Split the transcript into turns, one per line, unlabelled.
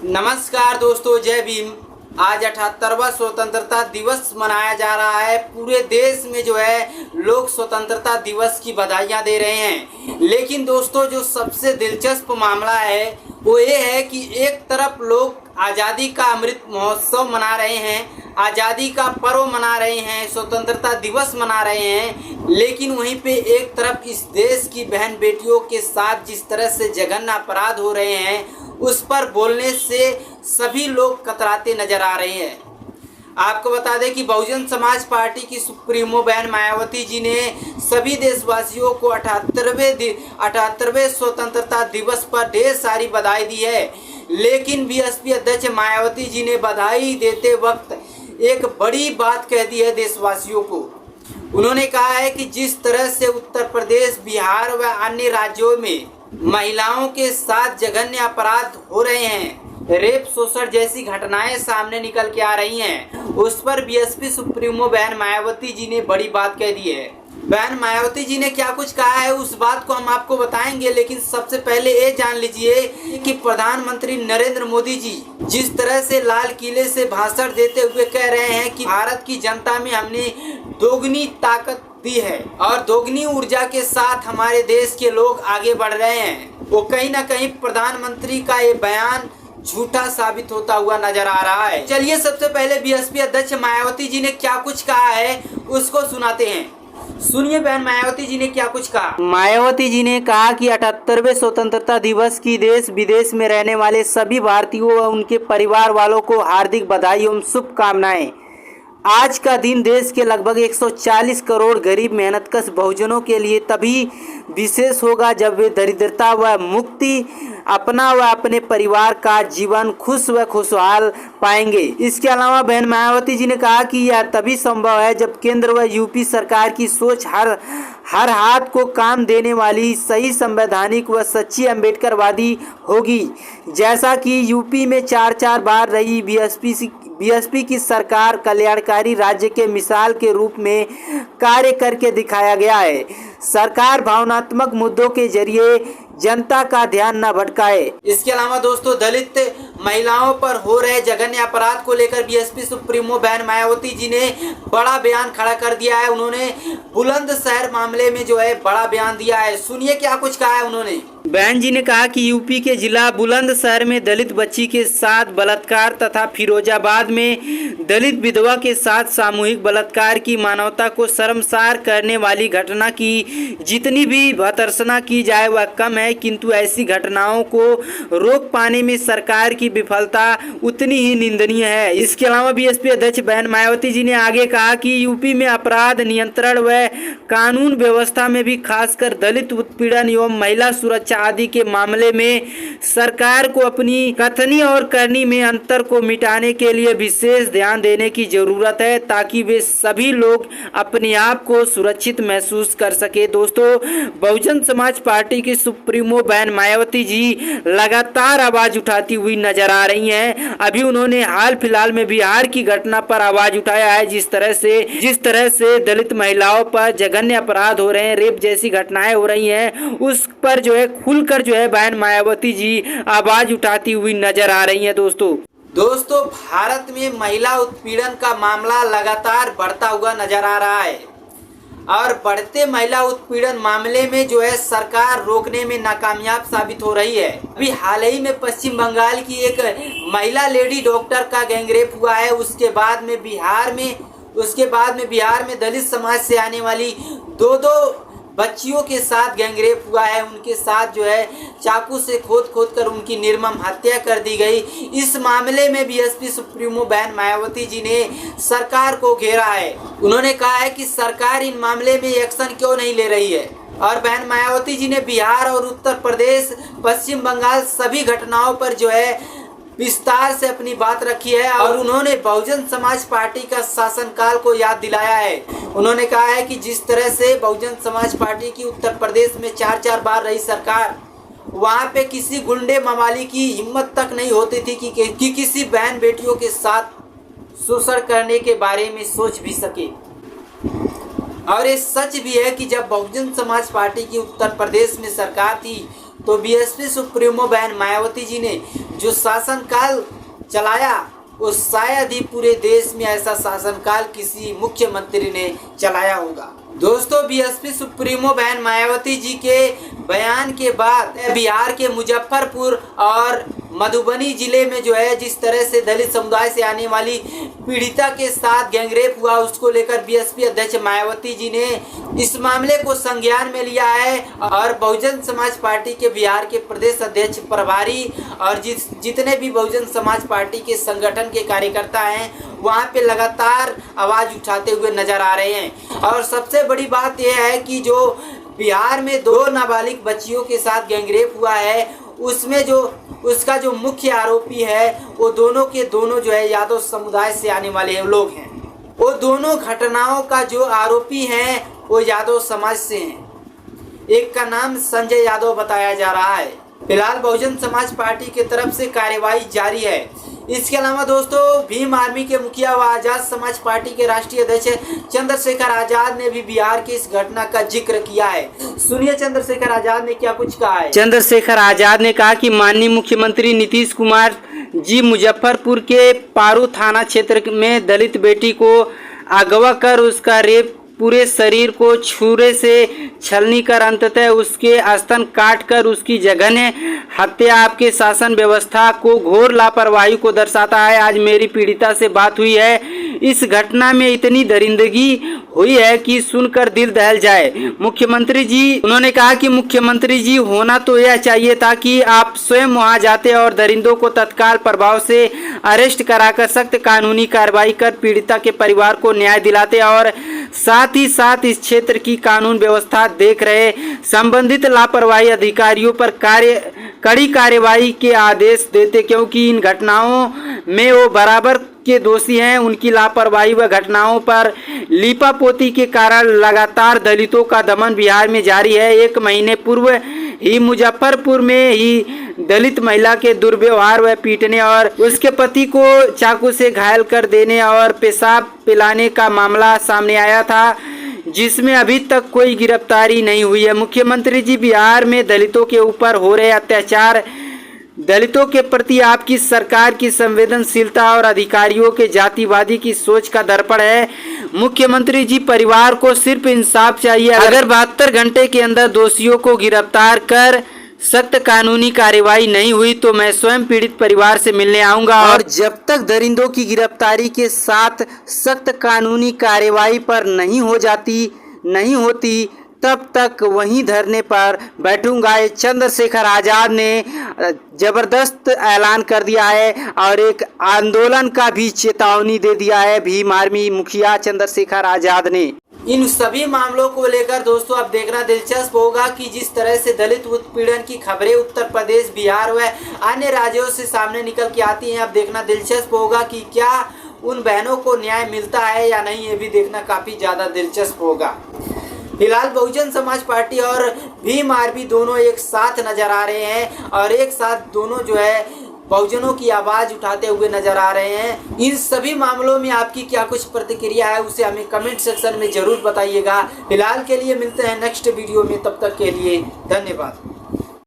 नमस्कार दोस्तों, जय भीम। आज 78वां स्वतंत्रता दिवस मनाया जा रहा है। पूरे देश में जो है लोग स्वतंत्रता दिवस की बधाइयां दे रहे हैं। लेकिन दोस्तों, जो सबसे दिलचस्प मामला है वो ये है कि एक तरफ लोग आज़ादी का अमृत महोत्सव मना रहे हैं, आज़ादी का पर्व मना रहे हैं, स्वतंत्रता दिवस मना रहे हैं, लेकिन वहीं पे एक तरफ इस देश की बहन बेटियों के साथ जिस तरह से जघन्य अपराध हो रहे हैं उस पर बोलने से सभी लोग कतराते नजर आ रहे हैं। आपको बता दें कि बहुजन समाज पार्टी की सुप्रीमो बहन मायावती जी ने सभी देशवासियों को 78वें स्वतंत्रता दिवस पर ढेर सारी बधाई दी है। लेकिन बीएसपी अध्यक्ष मायावती जी ने बधाई देते वक्त एक बड़ी बात कह दी है देशवासियों को। उन्होंने कहा है कि जिस तरह से उत्तर प्रदेश, बिहार व अन्य राज्यों में महिलाओं के साथ जघन्य अपराध हो रहे हैं, रेप, शोषण जैसी घटनाएं सामने निकल के आ रही हैं, उस पर बीएसपी सुप्रीमो बहन मायावती जी ने बड़ी बात कह दी है। बहन मायावती जी ने क्या कुछ कहा है उस बात को हम आपको बताएंगे, लेकिन सबसे पहले ये जान लीजिए कि प्रधानमंत्री नरेंद्र मोदी जी जिस तरह से लाल किले से भाषण देते हुए कह रहे हैं कि भारत की जनता में हमने दोगुनी ताकत दी है और दोगुनी ऊर्जा के साथ हमारे देश के लोग आगे बढ़ रहे हैं, वो कहीं ना कहीं प्रधानमंत्री का ये बयान झूठा साबित होता हुआ नजर आ रहा है। चलिए सबसे पहले बीएसपी अध्यक्ष मायावती जी ने क्या कुछ कहा है उसको सुनाते हैं। सुनिए बहन मायावती जी ने क्या कुछ कहा। मायावती जी ने कहा कि 78वें स्वतंत्रता दिवस की देश विदेश में रहने वाले सभी भारतीयों व उनके परिवार वालों को हार्दिक बधाई एवं शुभकामनाएं। आज का दिन देश के लगभग 140 करोड़ गरीब मेहनतकश बहुजनों के लिए तभी विशेष होगा जब वे दरिद्रता व मुक्ति अपना व अपने परिवार का जीवन खुश व खुशहाल पाएंगे। इसके अलावा बहन मायावती जी ने कहा कि यह तभी संभव है जब केंद्र व यूपी सरकार की सोच हर हाथ को काम देने वाली, सही, संवैधानिक व सच्ची अम्बेडकरवादी होगी, जैसा कि यूपी में 4 बार रही बीएसपी की सरकार कल्याणकारी राज्य के मिसाल के रूप में कार्य करके दिखाया गया है। सरकार भावनात्मक मुद्दों के जरिए जनता का ध्यान न भटकाए। इसके अलावा दोस्तों, दलित महिलाओं पर हो रहे जघन्य अपराध को लेकर बीएसपी सुप्रीमो बहन मायावती जी ने बड़ा बयान खड़ा कर दिया है। उन्होंने बुलंदशहर मामले में जो है बड़ा बयान दिया है। सुनिए क्या कुछ कहा है उन्होंने। बहन जी ने कहा कि यूपी के जिला बुलंदशहर में दलित बच्ची के साथ बलात्कार तथा फिरोजाबाद में दलित विधवा के साथ सामूहिक बलात्कार की मानवता को शर्मसार करने वाली घटना की जितनी भी भर्त्सना की जाए वह कम है, किंतु ऐसी घटनाओं को रोक पाने में सरकार की विफलता उतनी ही निंदनीय है। इसके अलावा बीएसपी अध्यक्ष बहन मायावती जी ने आगे कहा कि यूपी में अपराध नियंत्रण व कानून व्यवस्था में भी खासकर दलित उत्पीड़न एवं महिला सुरक्षा आदि के मामले में सरकार को अपनी कथनी और करनी में अंतर को मिटाने के लिए विशेष ध्यान देने की जरूरत है, ताकि वे सभी लोग अपने आप को सुरक्षित महसूस कर सके। दोस्तों, बहुजन समाज पार्टी की सुप्रीमो बहन मायावती जी लगातार आवाज उठाती हुई नजर आ रही हैं। अभी उन्होंने हाल फिलहाल में बिहार की घटना पर आवाज उठाया है। जिस तरह से दलित महिलाओं पर जघन्य अपराध हो रहे हैं, रेप जैसी घटनाएं हो रही हैं, उस पर जो है खुलकर जो है बहन मायावती जी आवाज उठाती हुई नजर आ रही हैं। दोस्तों, भारत में महिला उत्पीड़न का मामला लगातार बढ़ता हुआ नजर आ रहा है और बढ़ते महिला उत्पीड़न मामले में जो है सरकार रोकने में नाकामयाब साबित हो रही है। अभी हाल ही में पश्चिम बंगाल की एक महिला लेडी डॉक्टर का गैंगरेप हुआ है। उसके बाद में बिहार में दलित समाज से आने वाली दो बच्चियों के साथ गैंगरेप हुआ है। उनके साथ जो है चाकू से खोद कर उनकी निर्मम हत्या कर दी गई। इस मामले में बीएसपी सुप्रीमो बहन मायावती जी ने सरकार को घेरा है। उन्होंने कहा है कि सरकार इन मामले में एक्शन क्यों नहीं ले रही है। और बहन मायावती जी ने बिहार और उत्तर प्रदेश, पश्चिम बंगाल सभी घटनाओं पर जो है विस्तार से अपनी बात रखी है और उन्होंने बहुजन समाज पार्टी का शासनकाल को याद दिलाया है। उन्होंने कहा है कि जिस तरह से बहुजन समाज पार्टी की उत्तर प्रदेश में 4 बार रही सरकार, वहां पे किसी गुंडे मवाली की हिम्मत तक नहीं होती थी कि किसी बहन बेटियों के साथ शोषण करने के बारे में सोच भी सके। और ये सच भी है कि जब बहुजन समाज पार्टी की उत्तर प्रदेश में सरकार थी तो बीएसपी सुप्रीमो बहन मायावती जी ने जो शासनकाल चलाया वो शायद ही पूरे देश में ऐसा शासनकाल किसी मुख्यमंत्री ने चलाया होगा। दोस्तों, बीएसपी सुप्रीमो बहन मायावती जी के बयान के बाद बिहार के मुजफ्फरपुर और मधुबनी जिले में जो है जिस तरह से दलित समुदाय से आने वाली पीड़िता के साथ गैंगरेप हुआ, उसको लेकर बीएसपी अध्यक्ष मायावती जी ने इस मामले को संज्ञान में लिया है और बहुजन समाज पार्टी के बिहार के प्रदेश अध्यक्ष प्रभारी और जितने भी बहुजन समाज पार्टी के संगठन के कार्यकर्ता हैं वहां पे लगातार आवाज उठाते हुए नजर आ रहे हैं। और सबसे बड़ी बात यह है कि जो बिहार में 2 नाबालिग बच्चियों के साथ गैंगरेप हुआ है उसमें जो उसका जो मुख्य आरोपी है वो दोनों के दोनों जो है यादव समुदाय से आने वाले लोग हैं। वो दोनों घटनाओं का जो आरोपी हैं वो यादव समाज से हैं। एक का नाम संजय यादव बताया जा रहा है। फिलहाल बहुजन समाज पार्टी की तरफ से कार्यवाही जारी है। इसके अलावा दोस्तों, भीम आर्मी के मुखिया व आजाद समाज पार्टी के राष्ट्रीय अध्यक्ष चंद्रशेखर आजाद ने भी बिहार की इस घटना का जिक्र किया है। सुनिए चंद्रशेखर आजाद ने क्या कुछ कहा है।
चंद्रशेखर आजाद ने कहा कि माननीय मुख्यमंत्री नीतीश कुमार जी मुजफ्फरपुर के पारू थाना क्षेत्र में दलित बेटी को अगवा कर उसका रेप, पूरे शरीर को छुरे से छलनी कर अंततः उसके स्तन काट कर उसकी जघन्य हत्या आपके शासन व्यवस्था को घोर लापरवाही को दर्शाता है। आज मेरी पीड़िता से बात हुई है। इस घटना में इतनी दरिंदगी हुई है कि सुनकर दिल दहल जाए। मुख्यमंत्री जी, उन्होंने कहा कि मुख्यमंत्री जी होना तो यह चाहिए था कि आप स्वयं वहां जाते और दरिंदों को तत्काल प्रभाव से अरेस्ट कराकर सख्त कानूनी कार्रवाई कर पीड़िता के परिवार को न्याय दिलाते और साथ ही साथ इस क्षेत्र की कानून व्यवस्था देख रहे संबंधित लापरवाही अधिकारियों पर कड़ी कार्यवाही के आदेश देते, क्योंकि इन घटनाओं में वो बराबर के दोषी हैं। उनकी लापरवाही व घटनाओं पर लीपापोती के कारण लगातार दलितों का दमन बिहार में जारी है। 1 महीने पूर्व ही मुजफ्फरपुर में ही दलित महिला के दुर्व्यवहार व पीटने और उसके पति को चाकू से घायल कर देने और पेशाब पिलाने का मामला सामने आया था, जिसमें अभी तक कोई गिरफ्तारी नहीं हुई है। मुख्यमंत्री जी, बिहार में दलितों के ऊपर हो रहे अत्याचार, दलितों के प्रति आपकी सरकार की संवेदनशीलता और अधिकारियों के जातिवादी की सोच का दर्पण है। मुख्यमंत्री जी, परिवार को सिर्फ इंसाफ चाहिए। अगर 72 घंटे के अंदर दोषियों को गिरफ्तार कर सख्त कानूनी कार्यवाही नहीं हुई तो मैं स्वयं पीड़ित परिवार से मिलने आऊंगा और जब तक दरिंदों की गिरफ्तारी के साथ सख्त कानूनी कार्यवाही पर नहीं होती तब तक वहीं धरने पर बैठूंगा। चंद्रशेखर आजाद ने जबरदस्त ऐलान कर दिया है और एक आंदोलन का भी चेतावनी दे दिया है भीम आर्मी मुखिया चंद्रशेखर आजाद ने।
इन सभी मामलों को लेकर दोस्तों अब देखना दिलचस्प होगा कि जिस तरह से दलित उत्पीड़न की खबरें उत्तर प्रदेश, बिहार व अन्य राज्यों से सामने निकल के आती हैं। अब देखना दिलचस्प होगा कि क्या उन बहनों को न्याय मिलता है या नहीं, ये भी देखना काफ़ी ज़्यादा दिलचस्प होगा। फिलहाल बहुजन समाज पार्टी और भीम आर्मी दोनों एक साथ नजर आ रहे हैं और एक साथ दोनों जो है बहुजनों की आवाज़ उठाते हुए नजर आ रहे हैं। इन सभी मामलों में आपकी क्या कुछ प्रतिक्रिया है उसे हमें कमेंट सेक्शन में ज़रूर बताइएगा। फिलहाल के लिए मिलते हैं नेक्स्ट वीडियो में, तब तक के लिए धन्यवाद।